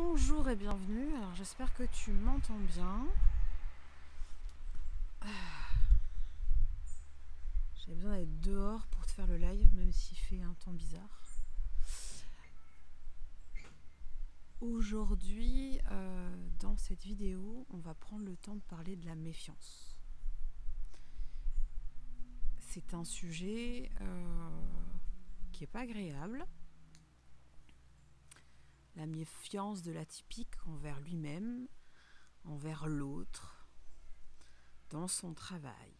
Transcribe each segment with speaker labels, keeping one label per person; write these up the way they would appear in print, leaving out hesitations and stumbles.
Speaker 1: Bonjour et bienvenue, alors j'espère que tu m'entends bien. J'ai besoin d'être dehors pour te faire le live, même s'il fait un temps bizarre. Aujourd'hui, dans cette vidéo, on va prendre le temps de parler de la méfiance. C'est un sujet qui n'est pas agréable. La méfiance de l'atypique envers lui-même, envers l'autre, dans son travail.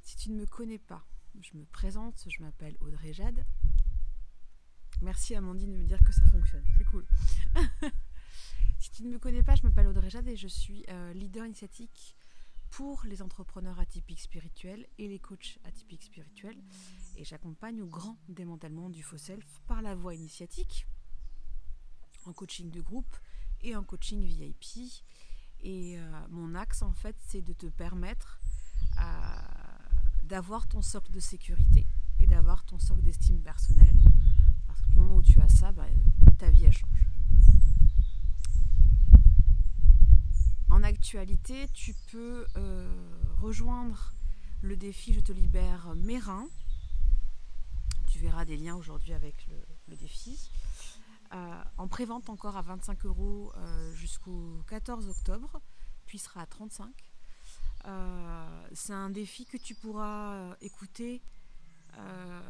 Speaker 1: Si tu ne me connais pas, je me présente, je m'appelle Audrey Jade. Merci Amandine de me dire que ça fonctionne, c'est cool. Si tu ne me connais pas, je m'appelle Audrey Jade et je suis leader initiatique pour les entrepreneurs atypiques spirituels et les coachs atypiques spirituels. Et j'accompagne au grand démantèlement du faux self par la voie initiatique, en coaching de groupe et en coaching VIP. Et mon axe, en fait, c'est de te permettre d'avoir ton socle de sécurité et d'avoir ton socle d'estime personnelle. Parce que du moment où tu as ça, ta vie, elle change. En actualité, tu peux rejoindre le défi Je te libère mes reins. Tu verras des liens aujourd'hui avec le défi. En prévente encore à 25 € jusqu'au 14 octobre, puis sera à 35. C'est un défi que tu pourras écouter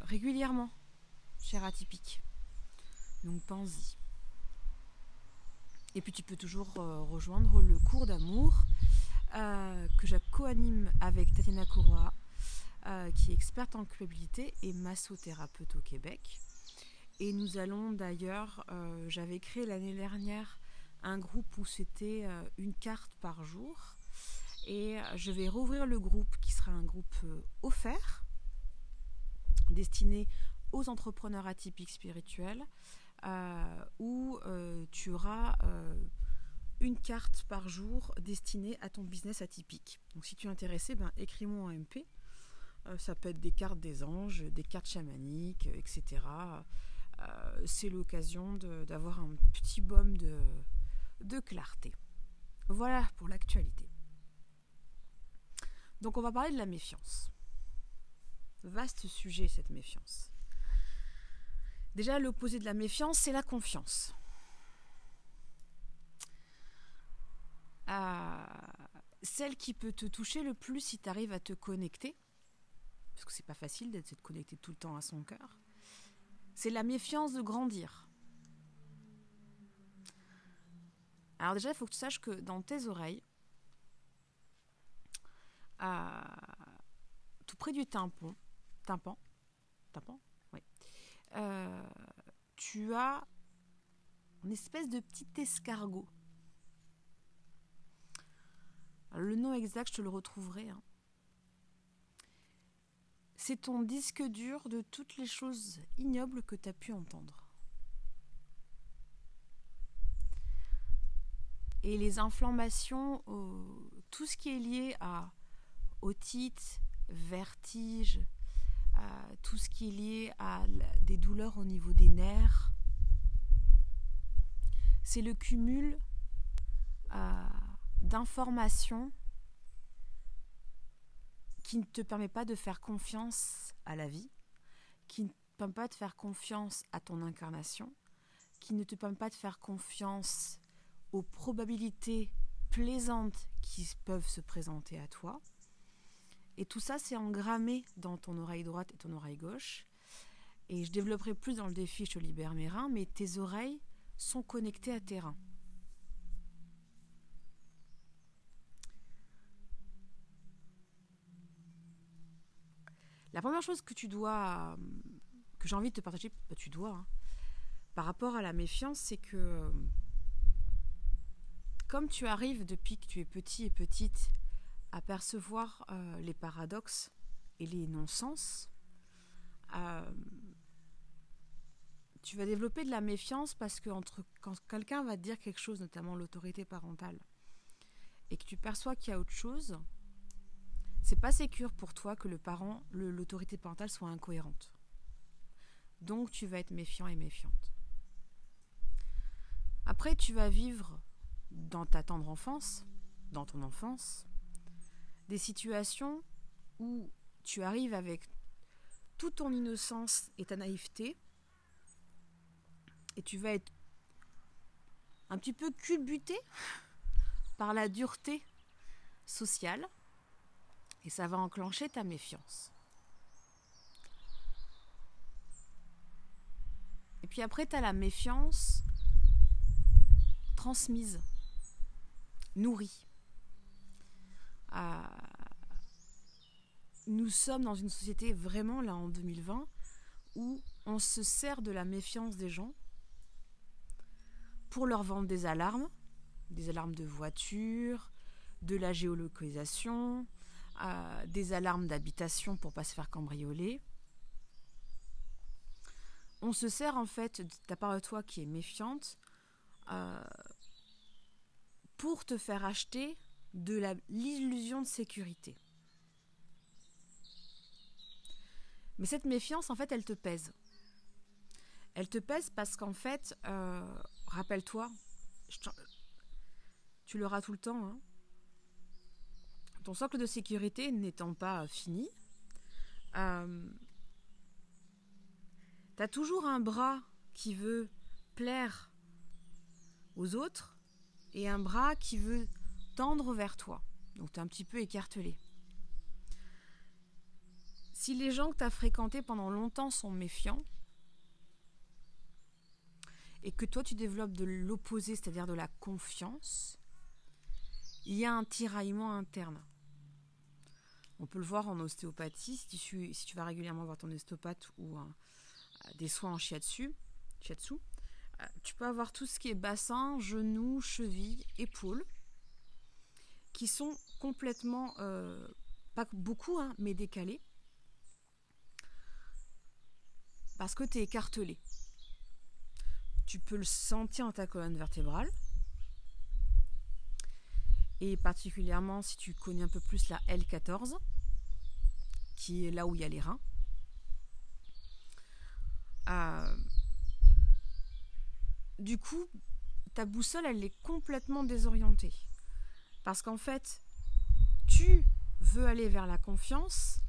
Speaker 1: régulièrement, cher atypique. Donc pense-y. Et puis tu peux toujours rejoindre le cours d'amour que je co-anime avec Tatiana Kouroua, qui est experte en culpabilité et massothérapeute au Québec. Et nous allons d'ailleurs, j'avais créé l'année dernière un groupe où c'était une carte par jour. Et je vais rouvrir le groupe qui sera un groupe offert, destiné aux entrepreneurs atypiques spirituels, où tu auras une carte par jour destinée à ton business atypique. Donc si tu es intéressé, écris-moi en MP. Ça peut être des cartes des anges, des cartes chamaniques, etc. C'est l'occasion d'avoir un petit baume de clarté. Voilà pour l'actualité. Donc on va parler de la méfiance. Vaste sujet, cette méfiance. Déjà, l'opposé de la méfiance, c'est la confiance. Celle qui peut te toucher le plus si tu arrives à te connecter, parce que c'est pas facile d'être connecté tout le temps à son cœur, c'est la méfiance de grandir. Alors déjà, il faut que tu saches que dans tes oreilles, tout près du tympan, oui, tu as une espèce de petit escargot. Alors, le nom exact, je te le retrouverai. C'est ton disque dur de toutes les choses ignobles que tu as pu entendre. Et les inflammations, tout ce qui est lié à otite, vertige, tout ce qui est lié à des douleurs au niveau des nerfs, c'est le cumul d'informations qui ne te permet pas de faire confiance à la vie, qui ne te permet pas de faire confiance à ton incarnation, qui ne te permet pas de faire confiance aux probabilités plaisantes qui peuvent se présenter à toi. Et tout ça, c'est engrammé dans ton oreille droite et ton oreille gauche. Et je développerai plus dans le défi Je te libère mes reins, mais tes oreilles sont connectées à tes reins. La première chose que j'ai envie de te partager, par rapport à la méfiance, c'est que comme tu arrives depuis que tu es petit et petite à percevoir les paradoxes et les non-sens, tu vas développer de la méfiance parce que quand quelqu'un va te dire quelque chose, notamment l'autorité parentale, et que tu perçois qu'il y a autre chose, c'est pas sécure pour toi que l'autorité parentale soit incohérente. Donc tu vas être méfiant et méfiante. Après, tu vas vivre dans ta tendre enfance, dans ton enfance, des situations où tu arrives avec toute ton innocence et ta naïveté, et tu vas être un petit peu culbuté par la dureté sociale, et ça va enclencher ta méfiance. Et puis après, tu as la méfiance transmise, nourrie. Nous sommes dans une société vraiment, là, en 2020, où on se sert de la méfiance des gens pour leur vendre des alarmes de voiture, de la géolocalisation, des alarmes d'habitation pour ne pas se faire cambrioler. On se sert en fait de ta part de toi qui est méfiante pour te faire acheter de l'illusion de sécurité. Mais cette méfiance, en fait, elle te pèse. Elle te pèse parce qu'en fait, rappelle-toi, tu l'auras tout le temps, hein, ton socle de sécurité n'étant pas fini, t'as toujours un bras qui veut plaire aux autres et un bras qui veut tendre vers toi. Donc t'es un petit peu écartelé. Si les gens que tu as fréquentés pendant longtemps sont méfiants et que toi tu développes de l'opposé, c'est-à-dire de la confiance, il y a un tiraillement interne. On peut le voir en ostéopathie, si tu vas régulièrement voir ton ostéopathe ou des soins en shiatsu, tu peux avoir tout ce qui est bassin, genoux, chevilles, épaules, qui sont complètement, pas beaucoup, hein, mais décalés, parce que tu es écartelé. Tu peux le sentir dans ta colonne vertébrale, et particulièrement si tu connais un peu plus la L14, qui est là où il y a les reins. Du coup, ta boussole, elle est complètement désorientée. Parce qu'en fait, tu veux aller vers la confiance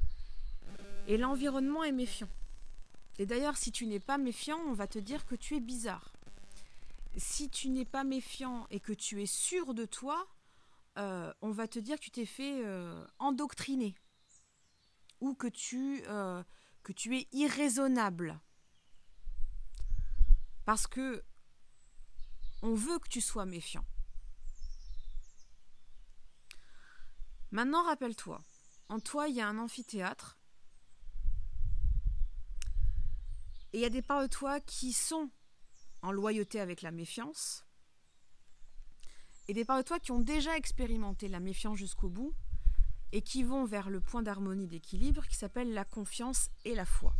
Speaker 1: et l'environnement est méfiant. Et d'ailleurs, si tu n'es pas méfiant, on va te dire que tu es bizarre. Si tu n'es pas méfiant et que tu es sûr de toi, on va te dire que tu t'es fait endoctriner ou que tu es irraisonnable. Parce que on veut que tu sois méfiant. Maintenant, rappelle-toi, en toi, il y a un amphithéâtre et il y a des parts de toi qui sont en loyauté avec la méfiance et des parts de toi qui ont déjà expérimenté la méfiance jusqu'au bout et qui vont vers le point d'harmonie d'équilibre qui s'appelle la confiance et la foi.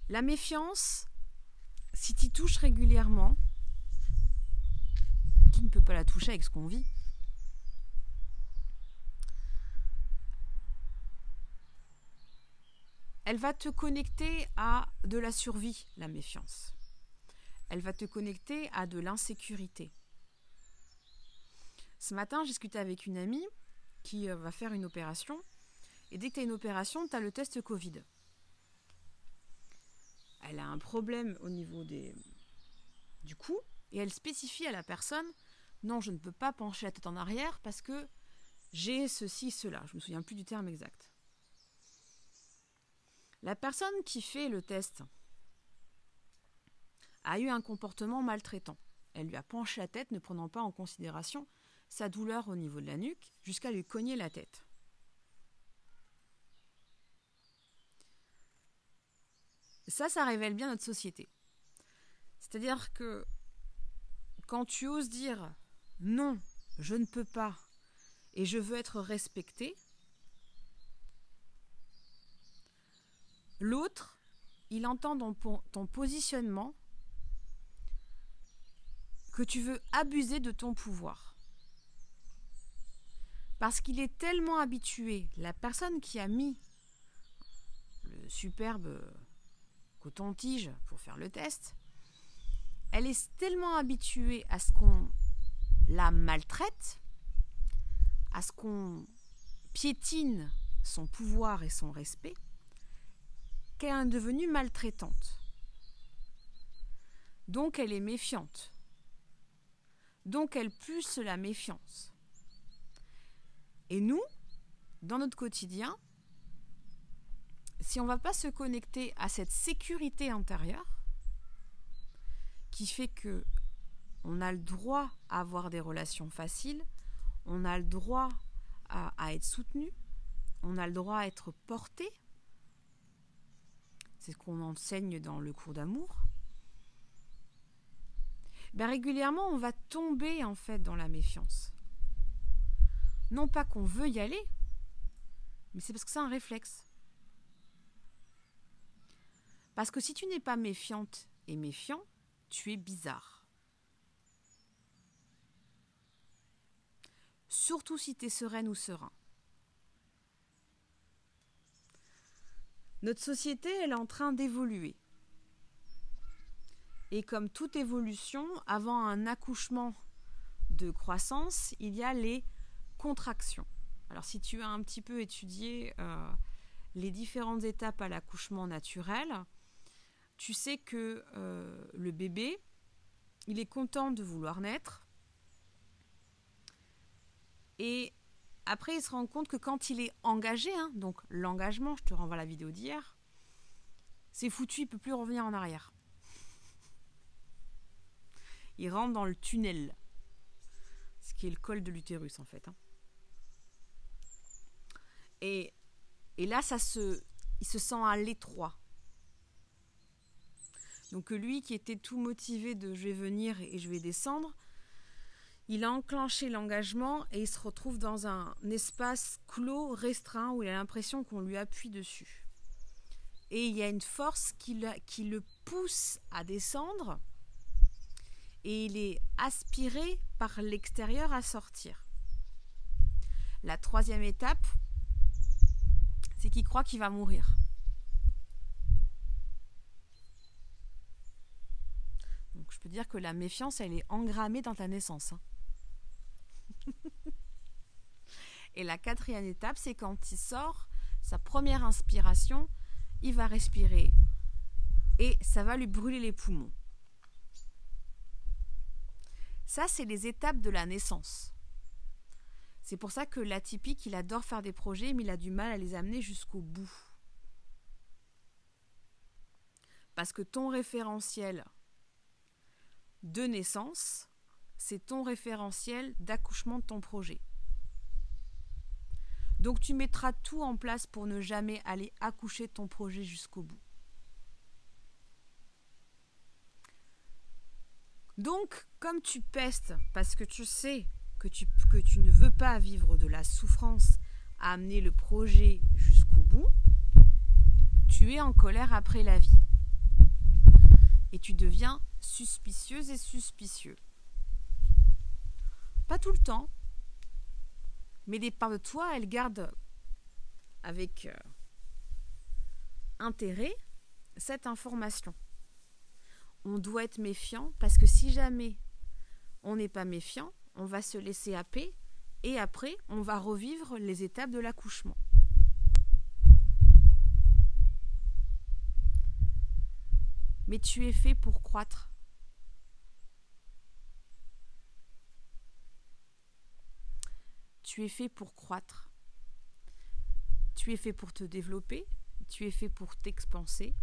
Speaker 1: La méfiance, si tu y touches régulièrement, tu ne peux pas la toucher avec ce qu'on vit. Elle va te connecter à de la survie, la méfiance. Elle va te connecter à de l'insécurité. Ce matin, j'ai discuté avec une amie qui va faire une opération. Et dès que tu as une opération, tu as le test Covid. Elle a un problème au niveau du cou et elle spécifie à la personne « Non, je ne peux pas pencher la tête en arrière parce que j'ai ceci, cela. » Je ne me souviens plus du terme exact. La personne qui fait le test a eu un comportement maltraitant. Elle lui a penché la tête ne prenant pas en considération sa douleur au niveau de la nuque jusqu'à lui cogner la tête. Ça révèle bien notre société. C'est-à-dire que quand tu oses dire « Non, je ne peux pas et je veux être respecté », l'autre, il entend dans ton positionnement que tu veux abuser de ton pouvoir. Parce qu'il est tellement habitué, la personne qui a mis le superbe coton-tige pour faire le test, elle est tellement habituée à ce qu'on la maltraite, à ce qu'on piétine son pouvoir et son respect, qu'elle est devenue maltraitante. Donc elle est méfiante. Donc elle pousse la méfiance. Et nous, dans notre quotidien, si on ne va pas se connecter à cette sécurité intérieure qui fait que on a le droit à avoir des relations faciles, on a le droit à être soutenu, on a le droit à être porté, c'est ce qu'on enseigne dans le cours d'amour, ben régulièrement on va tomber en fait dans la méfiance. Non pas qu'on veut y aller, mais c'est parce que c'est un réflexe. Parce que si tu n'es pas méfiante et méfiant, tu es bizarre. Surtout si tu es sereine ou serein. Notre société, elle est en train d'évoluer. Et comme toute évolution, avant un accouchement de croissance, il y a les contractions. Alors si tu as un petit peu étudié les différentes étapes à l'accouchement naturel, tu sais que le bébé, il est content de vouloir naître. Et après, il se rend compte que quand il est engagé, donc l'engagement, je te renvoie à la vidéo d'hier, c'est foutu, il ne peut plus revenir en arrière. Il rentre dans le tunnel, ce qui est le col de l'utérus en fait. Et là, il se sent à l'étroit. Donc lui qui était tout motivé de je vais venir et je vais descendre, il a enclenché l'engagement et il se retrouve dans un espace clos, restreint, où il a l'impression qu'on lui appuie dessus. Et il y a une force qui le pousse à descendre et il est aspiré par l'extérieur à sortir. La troisième étape, c'est qu'il croit qu'il va mourir. Donc je peux dire que la méfiance, elle est engrammée dans ta naissance. Et la quatrième étape, c'est quand il sort, sa première inspiration, il va respirer et ça va lui brûler les poumons. Ça, c'est les étapes de la naissance. C'est pour ça que l'atypique, il adore faire des projets, mais il a du mal à les amener jusqu'au bout. Parce que ton référentiel de naissance, c'est ton référentiel d'accouchement de ton projet. Donc tu mettras tout en place pour ne jamais aller accoucher de ton projet jusqu'au bout. Donc, comme tu pestes, parce que tu sais que tu ne veux pas vivre de la souffrance à amener le projet jusqu'au bout, tu es en colère après la vie. Et tu deviens suspicieuse et suspicieux. Pas tout le temps, mais des parts de toi, elles gardent avec intérêt cette information. On doit être méfiant parce que si jamais on n'est pas méfiant, on va se laisser happer et après, on va revivre les étapes de l'accouchement. Mais tu es fait pour croître. Tu es fait pour croître. Tu es fait pour te développer. Tu es fait pour t'expanser.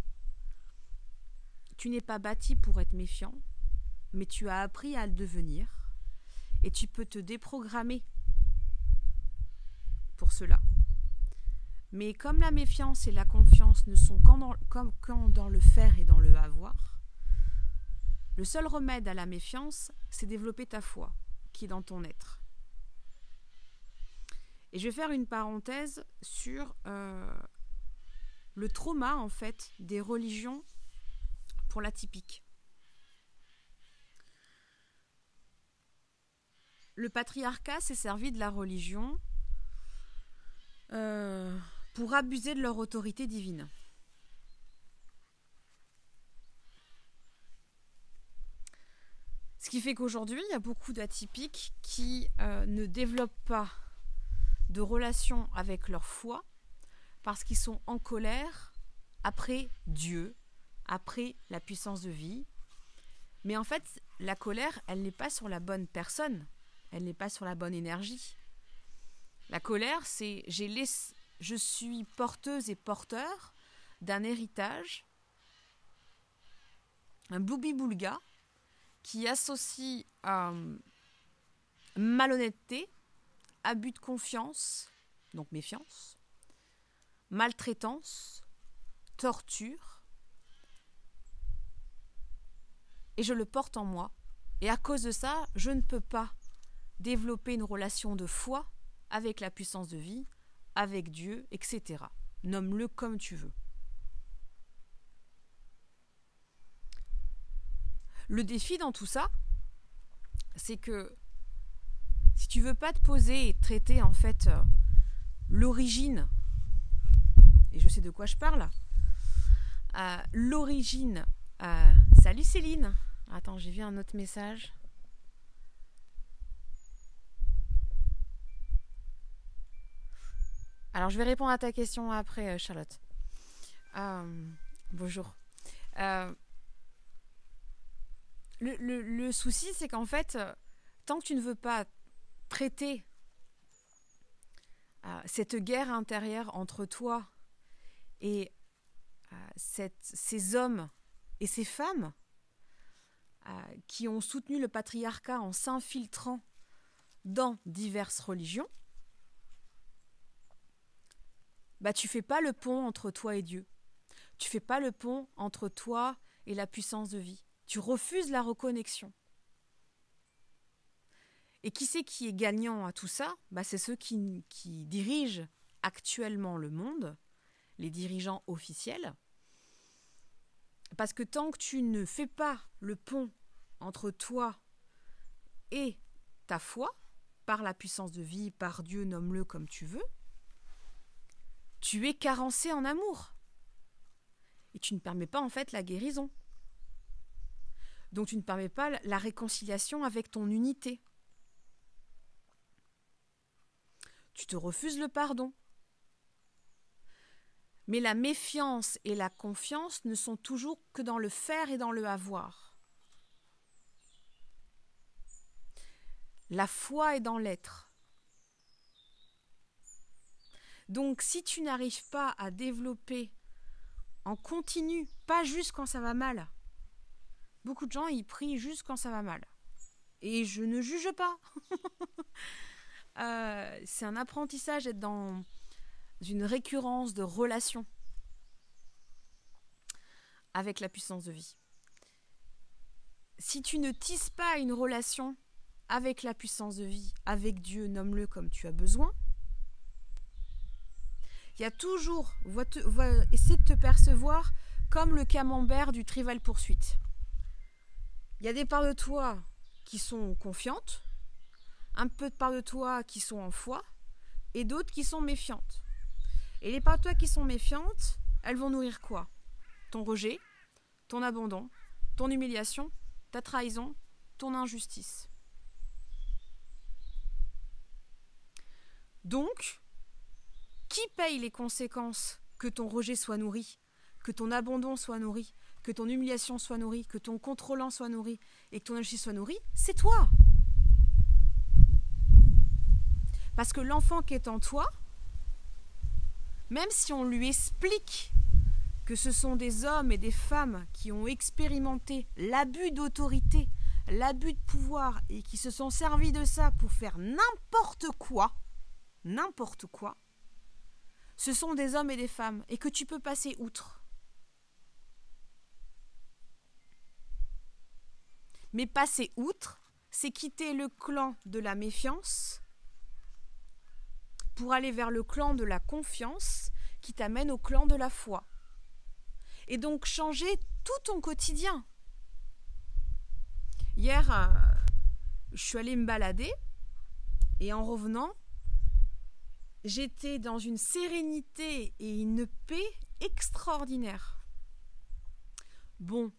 Speaker 1: Tu n'es pas bâti pour être méfiant, mais tu as appris à le devenir. Et tu peux te déprogrammer pour cela. Mais comme la méfiance et la confiance ne sont qu'en dans le faire et dans le avoir, le seul remède à la méfiance, c'est développer ta foi, qui est dans ton être. Et je vais faire une parenthèse sur le trauma, en fait, des religions pour l'atypique. Le patriarcat s'est servi de la religion pour abuser de leur autorité divine. qui fait qu'aujourd'hui, il y a beaucoup d'atypiques qui ne développent pas de relation avec leur foi parce qu'ils sont en colère après Dieu, après la puissance de vie. Mais en fait, la colère, elle n'est pas sur la bonne personne, elle n'est pas sur la bonne énergie. La colère, c'est je suis porteuse et porteur d'un héritage, un bloubi-boulga, qui associe malhonnêteté, abus de confiance, donc méfiance, maltraitance, torture, et je le porte en moi. Et à cause de ça, je ne peux pas développer une relation de foi avec la puissance de vie, avec Dieu, etc. Nomme-le comme tu veux. Le défi dans tout ça, c'est que si tu veux pas te poser et traiter en fait l'origine, et je sais de quoi je parle, l'origine. Salut Céline. Attends, j'ai vu un autre message. Alors je vais répondre à ta question après, Charlotte. Bonjour. Le souci, c'est qu'en fait, tant que tu ne veux pas traiter cette guerre intérieure entre toi et ces hommes et ces femmes qui ont soutenu le patriarcat en s'infiltrant dans diverses religions, tu fais pas le pont entre toi et Dieu. Tu fais pas le pont entre toi et la puissance de vie. Tu refuses la reconnexion. Et qui c'est qui est gagnant à tout ça ? C'est ceux qui dirigent actuellement le monde, les dirigeants officiels. Parce que tant que tu ne fais pas le pont entre toi et ta foi, par la puissance de vie, par Dieu, nomme-le comme tu veux, tu es carencé en amour. Et tu ne permets pas en fait la guérison. Donc tu ne permets pas la réconciliation avec ton unité. Tu te refuses le pardon. Mais la méfiance et la confiance ne sont toujours que dans le faire et dans le avoir. La foi est dans l'être. Donc si tu n'arrives pas à développer en continu, pas juste quand ça va mal. Beaucoup de gens, ils prient juste quand ça va mal. Et je ne juge pas. C'est un apprentissage d'être dans une récurrence de relations avec la puissance de vie. Si tu ne tisses pas une relation avec la puissance de vie, avec Dieu, nomme-le comme tu as besoin, il y a toujours, essaie de te percevoir comme le camembert du Trivial Pursuit. Il y a des parts de toi qui sont confiantes, un peu de parts de toi qui sont en foi, et d'autres qui sont méfiantes. Et les parts de toi qui sont méfiantes, elles vont nourrir quoi ? Ton rejet, ton abandon, ton humiliation, ta trahison, ton injustice. Donc, qui paye les conséquences que ton rejet soit nourri, que ton abandon soit nourri, que ton humiliation soit nourrie, que ton contrôlant soit nourri et que ton injustice soit nourrie, c'est toi. Parce que l'enfant qui est en toi, même si on lui explique que ce sont des hommes et des femmes qui ont expérimenté l'abus d'autorité, l'abus de pouvoir et qui se sont servis de ça pour faire n'importe quoi, ce sont des hommes et des femmes et que tu peux passer outre. Mais passer outre, c'est quitter le clan de la méfiance pour aller vers le clan de la confiance qui t'amène au clan de la foi. Et donc changer tout ton quotidien. Hier, je suis allée me balader et en revenant, j'étais dans une sérénité et une paix extraordinaire. Bon,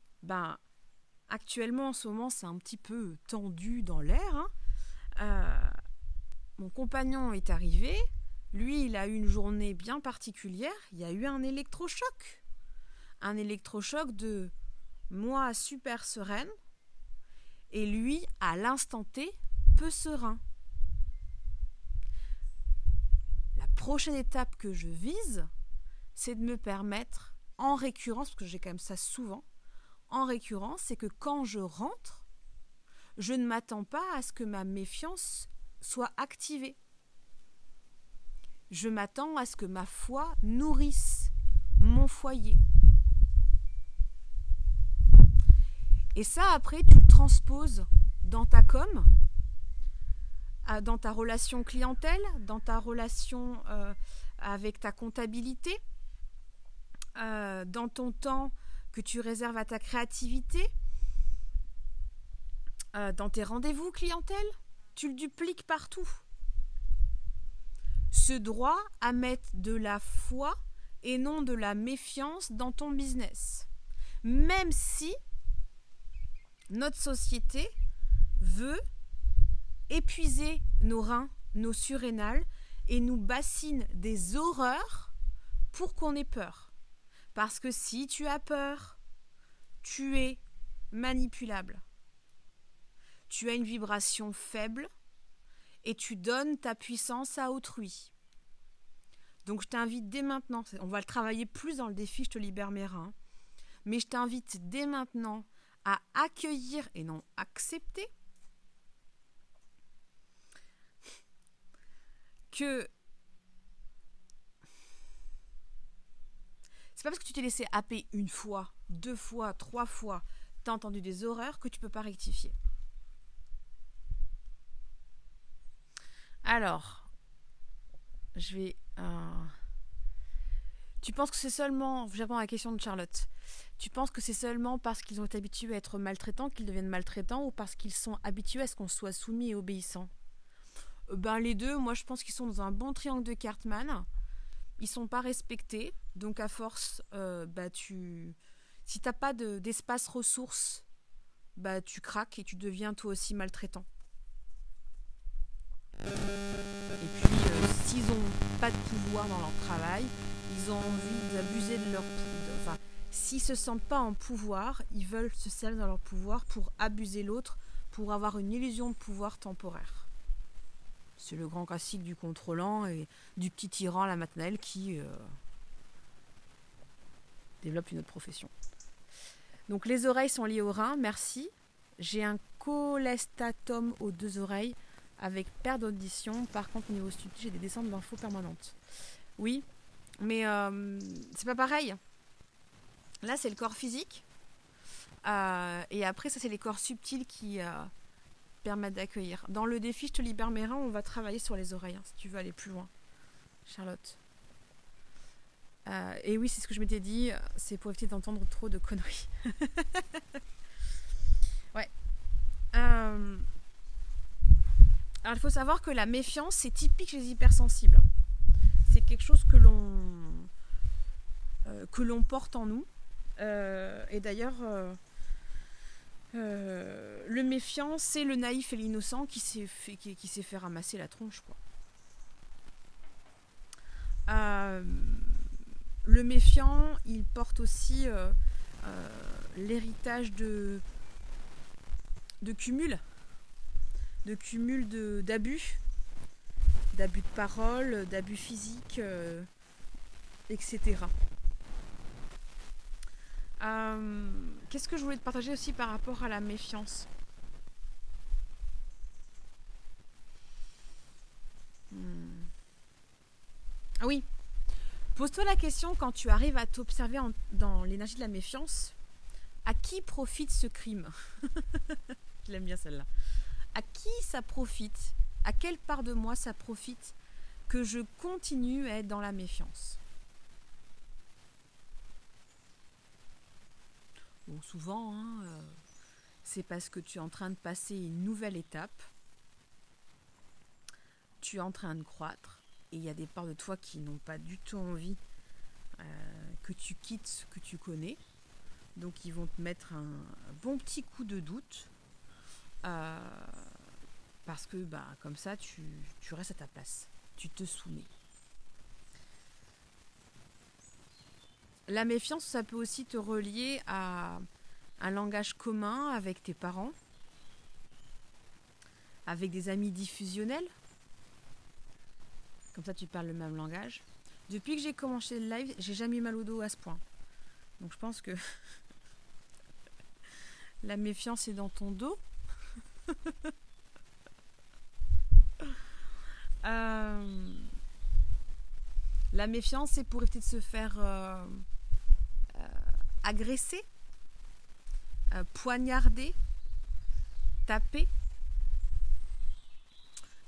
Speaker 1: actuellement, en ce moment, c'est un petit peu tendu dans l'air. Mon compagnon est arrivé. Lui, il a eu une journée bien particulière. Il y a eu un électrochoc. Un électrochoc de moi super sereine et lui, à l'instant T, peu serein. La prochaine étape que je vise, c'est de me permettre, en récurrence, parce que j'ai quand même ça souvent, en récurrence, c'est que quand je rentre, je ne m'attends pas à ce que ma méfiance soit activée. Je m'attends à ce que ma foi nourrisse mon foyer. Et ça, après, tu le transposes dans ta com, dans ta relation clientèle, dans ta relation avec ta comptabilité, dans ton temps que tu réserves à ta créativité, dans tes rendez-vous clientèle, tu le dupliques partout. Ce droit à mettre de la foi et non de la méfiance dans ton business. Même si notre société veut épuiser nos reins, nos surrénales et nous bassine des horreurs pour qu'on ait peur. Parce que si tu as peur, tu es manipulable. Tu as une vibration faible et tu donnes ta puissance à autrui. Donc je t'invite dès maintenant, on va le travailler plus dans le défi Je te libère mes reins, mais je t'invite dès maintenant à accueillir et non accepter que c'est pas parce que tu t'es laissé happer une fois, 2 fois, 3 fois, t'as entendu des horreurs que tu peux pas rectifier. Alors, je vais... Tu penses que c'est seulement... Je réponds à la question de Charlotte. Tu penses que c'est seulement parce qu'ils ont été habitués à être maltraitants qu'ils deviennent maltraitants ou parce qu'ils sont habitués à ce qu'on soit soumis et obéissant? Les deux, moi je pense qu'ils sont dans un bon triangle de Cartman. Ils sont pas respectés, donc à force, si t'as pas d'espace ressources, tu craques et tu deviens toi aussi maltraitant. Et puis, s'ils ont pas de pouvoir dans leur travail, ils ont envie d'abuser de leur pouvoir. Enfin, s'ils se sentent pas en pouvoir, ils veulent se servir dans leur pouvoir pour abuser l'autre, pour avoir une illusion de pouvoir temporaire. C'est le grand classique du contrôlant et du petit tyran à la maternelle qui développe une autre profession. Donc les oreilles sont liées aux reins, merci. J'ai un cholestatum aux 2 oreilles avec perte d'audition. Par contre, au niveau subtil, j'ai des descentes d'infos permanentes. Oui, mais c'est pas pareil. Là, c'est le corps physique. Et après, ça, c'est les corps subtils qui permettent d'accueillir. Dans le défi Je te libère mes reins, on va travailler sur les oreilles, si tu veux aller plus loin, Charlotte. Et oui, c'est ce que je m'étais dit, c'est pour éviter d'entendre trop de conneries. Ouais. Alors, il faut savoir que la méfiance, c'est typique chez les hypersensibles. C'est quelque chose que l'on porte en nous. Et d'ailleurs, le méfiant, c'est le naïf et l'innocent qui s'est fait ramasser la tronche, quoi. Le méfiant, il porte aussi l'héritage de cumul, d'abus de parole, d'abus physiques, etc. Qu'est-ce que je voulais te partager aussi par rapport à la méfiance? Ah oui, pose-toi la question quand tu arrives à t'observer dans l'énergie de la méfiance, à qui profite ce crime? Je l'aime bien celle-là. À qui ça profite? À quelle part de moi ça profite que je continue à être dans la méfiance? Bon, souvent, c'est parce que tu es en train de passer une nouvelle étape, tu es en train de croître, et il y a des parts de toi qui n'ont pas du tout envie que tu quittes ce que tu connais, Donc ils vont te mettre un bon petit coup de doute. Parce que comme ça, tu restes à ta place. Tu te soumets. La méfiance, ça peut aussi te relier à un langage commun avec tes parents, avec des amis diffusionnels. Comme ça, tu parles le même langage. Depuis que j'ai commencé le live, j'ai jamais eu mal au dos à ce point. Donc je pense que la méfiance est dans ton dos. La méfiance, c'est pour éviter de se faire agresser, poignarder, taper.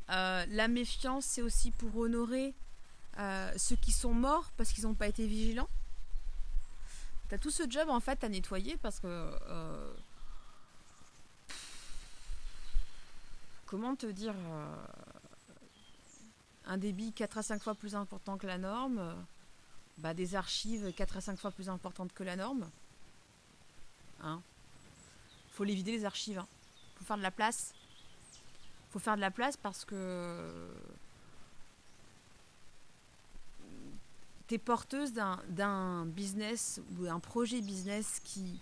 Speaker 1: La méfiance, c'est aussi pour honorer ceux qui sont morts parce qu'ils n'ont pas été vigilants. T'as tout ce job en fait à nettoyer parce que comment te dire, un débit 4 à 5 fois plus important que la norme, des archives 4 à 5 fois plus importantes que la norme. Hein, faut les vider les archives. Hein. Faut faire de la place. Faut faire de la place parce que t'es porteuse d'un business ou d'un projet business qui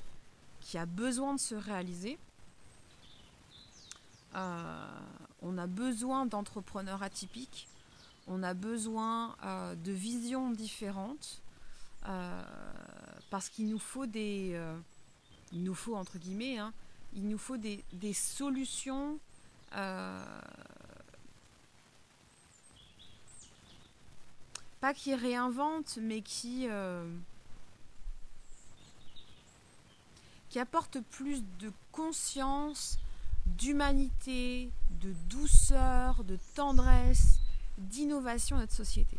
Speaker 1: a besoin de se réaliser. On a besoin d'entrepreneurs atypiques. On a besoin de visions différentes parce qu'il nous faut il nous faut entre guillemets, hein, il nous faut des solutions pas qui réinventent, mais qui apportent plus de conscience, d'humanité, de douceur, de tendresse, d'innovation à notre société.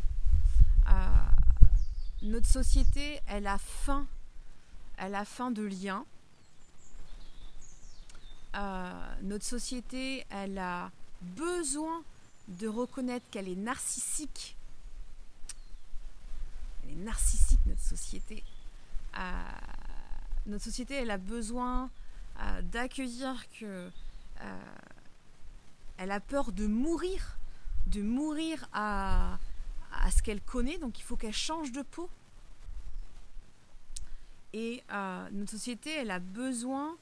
Speaker 1: Notre société, elle a faim de liens. Notre société, elle a besoin de reconnaître qu'elle est narcissique. Elle est narcissique, notre société. Notre société, elle a besoin d'accueillir que elle a peur de mourir à ce qu'elle connaît, donc il faut qu'elle change de peau. Et notre société, elle a besoin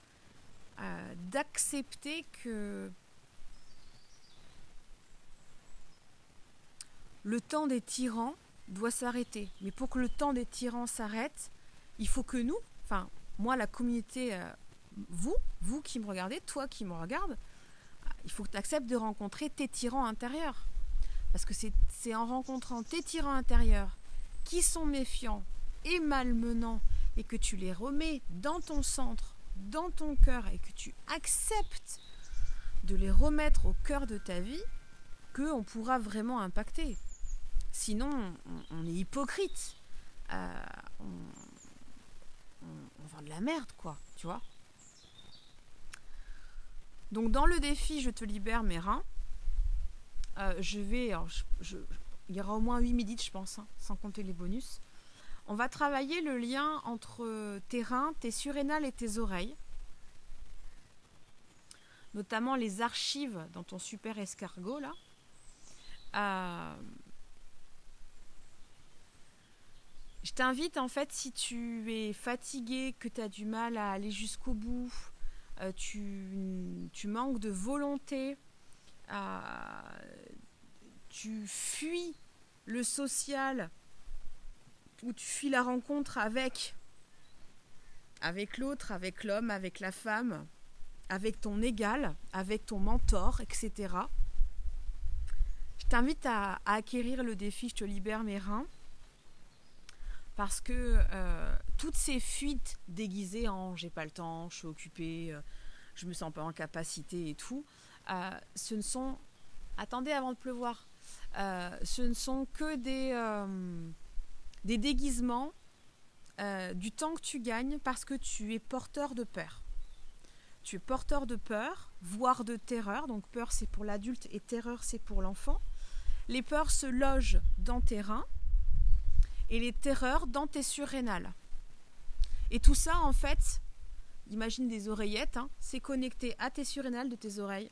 Speaker 1: d'accepter que le temps des tyrans doit s'arrêter. Mais pour que le temps des tyrans s'arrête, il faut que nous, enfin moi, la communauté, vous qui me regardez, toi qui me regardes, il faut que tu acceptes de rencontrer tes tyrans intérieurs. Parce que c'est en rencontrant tes tyrans intérieurs qui sont méfiants et malmenants et que tu les remets dans ton centre, dans ton cœur et que tu acceptes de les remettre au cœur de ta vie, qu'on pourra vraiment impacter. Sinon, on est hypocrite. On vend de la merde, quoi, tu vois. Donc, dans le défi « Je te libère mes reins », il y aura au moins 8 midis, je pense, hein, sans compter les bonus. On va travailler le lien entre tes reins, tes surrénales et tes oreilles. Notamment les archives dans ton super escargot, là. Je t'invite, en fait, si tu es fatigué, que tu as du mal à aller jusqu'au bout, tu manques de volonté, tu fuis le social, ou tu fuis la rencontre avec l'autre, avec l'homme, avec la femme, avec ton égal, avec ton mentor, etc. Je t'invite à acquérir le défi « Je te libère mes reins », parce que toutes ces fuites déguisées en « j'ai pas le temps, je suis occupée, je me sens pas en capacité » et tout, ce ne sont... Attendez avant de pleuvoir. Ce ne sont que des déguisements du temps que tu gagnes parce que tu es porteur de peur. Tu es porteur de peur, voire de terreur. Donc peur, c'est pour l'adulte et terreur, c'est pour l'enfant. Les peurs se logent dans tes reins et les terreurs dans tes surrénales. Et tout ça, en fait, imagine des oreillettes, hein, c'est connecté à tes surrénales de tes oreilles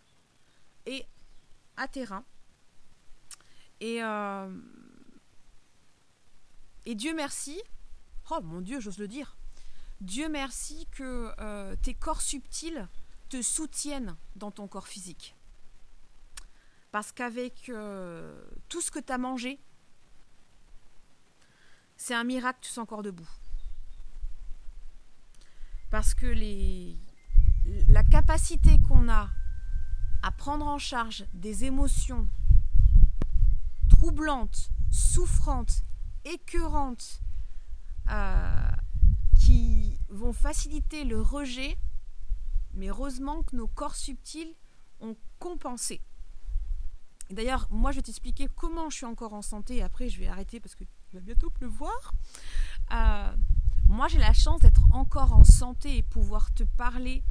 Speaker 1: et à tes reins. Et Dieu merci, oh mon Dieu, j'ose le dire, Dieu merci que tes corps subtils te soutiennent dans ton corps physique. Parce qu'avec tout ce que tu as mangé, c'est un miracle que tu sois encore debout. Parce que la capacité qu'on a à prendre en charge des émotions troublantes, souffrantes, écœurantes, qui vont faciliter le rejet, mais heureusement que nos corps subtils ont compensé. Et d'ailleurs, moi je vais t'expliquer comment je suis encore en santé, et après je vais arrêter parce qu'il va bientôt pleuvoir. Moi j'ai la chance d'être encore en santé et pouvoir te parler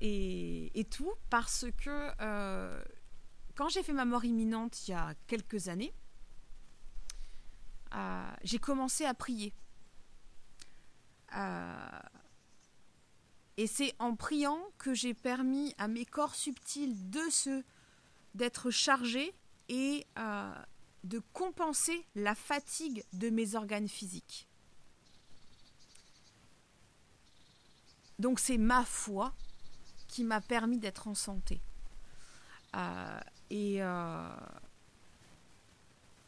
Speaker 1: et tout, parce que quand j'ai fait ma mort imminente il y a quelques années, j'ai commencé à prier. Et c'est en priant que j'ai permis à mes corps subtils d'être chargés et de compenser la fatigue de mes organes physiques. Donc c'est ma foi qui m'a permis d'être en santé. Et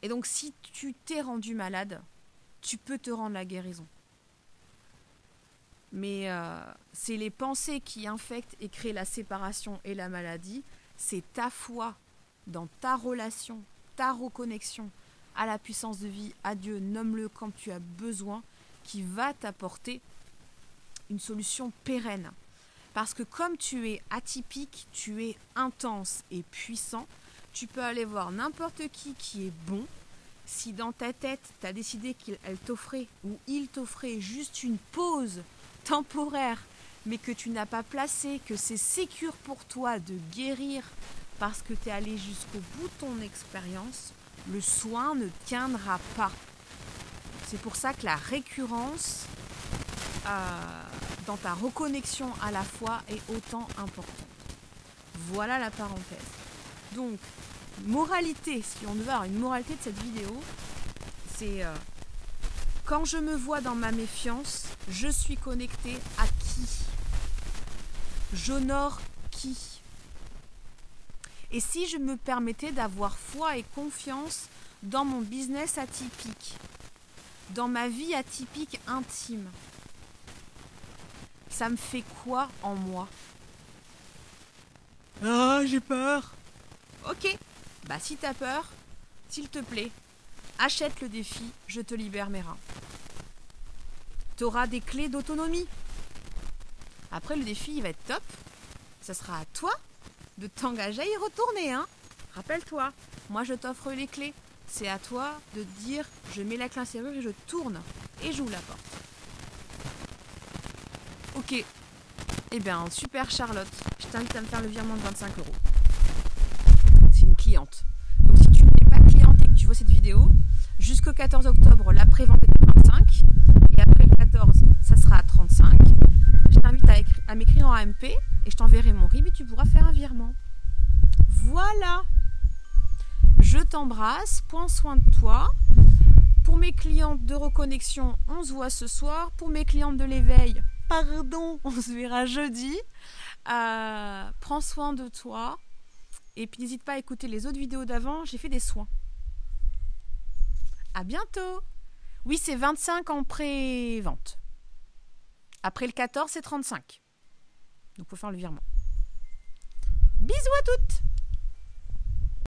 Speaker 1: donc si tu t'es rendu malade, tu peux te rendre la guérison. Mais c'est les pensées qui infectent et créent la séparation et la maladie. C'est ta foi dans ta relation, ta reconnexion à la puissance de vie, à Dieu, nomme-le quand tu as besoin, qui va t'apporter une solution pérenne. Parce que comme tu es atypique, tu es intense et puissant, tu peux aller voir n'importe qui est bon. Si dans ta tête, tu as décidé qu'elle t'offrait ou il t'offrait juste une pause temporaire, mais que tu n'as pas placé, que c'est sécure pour toi de guérir parce que tu es allé jusqu'au bout de ton expérience, le soin ne tiendra pas. C'est pour ça que la récurrence dans ta reconnexion à la foi est autant importante. Voilà la parenthèse. Donc, moralité, si on devait avoir une moralité de cette vidéo, c'est quand je me vois dans ma méfiance, je suis connectée à qui? J'honore qui? Et si je me permettais d'avoir foi et confiance dans mon business atypique, dans ma vie atypique intime, ça me fait quoi en moi? Ah, j'ai peur. Ok, bah si t'as peur, s'il te plaît, achète le défi, je te libère mes reins. T'auras des clés d'autonomie. Après, le défi, il va être top. Ça sera à toi de t'engager à y retourner, hein. Rappelle-toi, moi je t'offre les clés. C'est à toi de dire, je mets la clé à serrure et je tourne. Et j'ouvre la porte. Ok. Eh bien, super Charlotte. Je t'invite à me faire le virement de 25 €. C'est une cliente. Donc si tu n'es pas cliente et que tu vois cette vidéo, jusqu'au 14 octobre, la prévente est à 25. Et après le 14, ça sera à 35. Je t'invite à m'écrire en AMP et je t'enverrai mon RIB et tu pourras faire un virement. Voilà. Je t'embrasse. Prends soin de toi. Pour mes clientes de reconnexion, on se voit ce soir. Pour mes clientes de l'éveil, pardon, on se verra jeudi. Prends soin de toi. Et puis n'hésite pas à écouter les autres vidéos d'avant. J'ai fait des soins. À bientôt. Oui, c'est 25 en pré-vente. Après le 14, c'est 35. Donc, il faut faire le virement. Bisous à toutes!